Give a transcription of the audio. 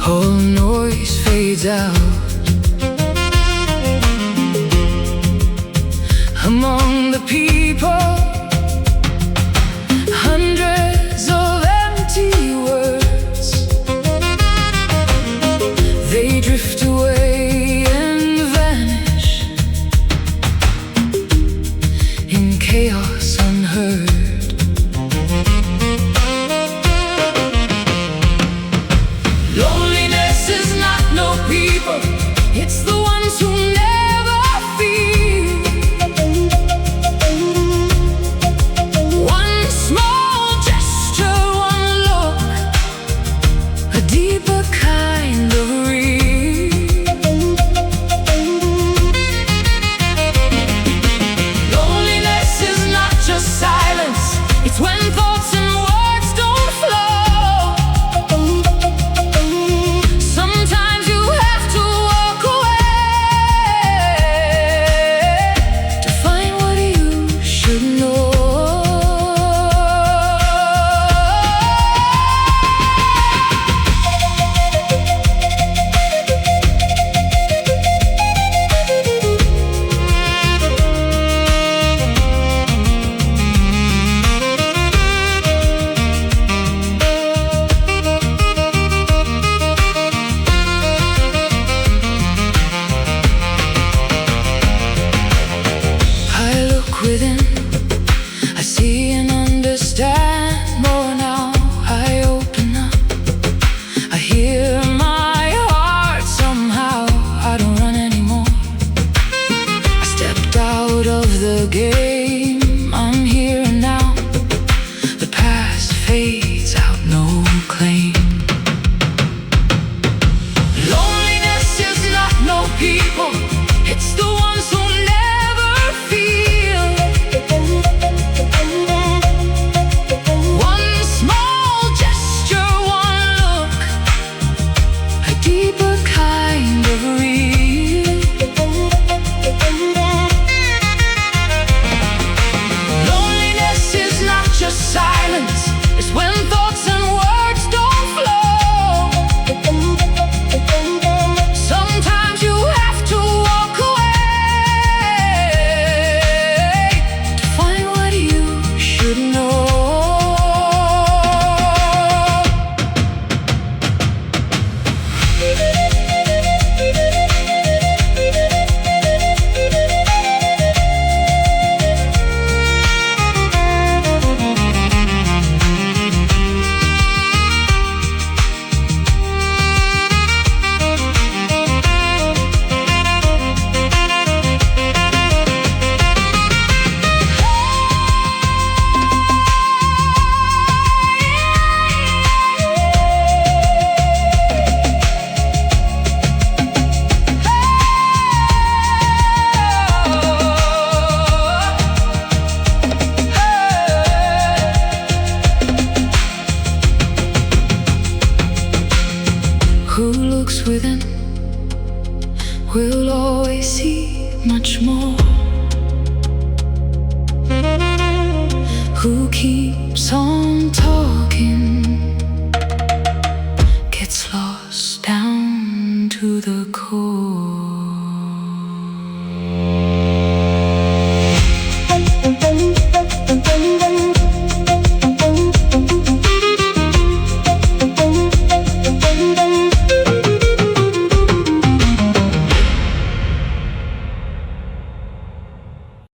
all noise fades out. Among the people, hundreds of empty words, they drift away and vanish in chaos unheard. Loneliness is not no people, it's the ones who never feel. One small gesture, one look, a deeper kind of real. Loneliness is not just silence, it's when thoughts and words don't flow. Sometimes you have to walk away to find what you should know. I look within, I see and understand more now. I open up, I hear my heart somehow. I don't run anymore, I stepped out of the game. I'm here now, the past fades out, no claim. Loneliness is not no people, it's the ones who never feel. One small gesture, one look, a deeper kind of real. Loneliness is not just silence, it's when thoughts and words don't flow. Sometimes you have to walk away to find what you should know. Who looks within will always see much more. Who keeps on talking gets lost down to the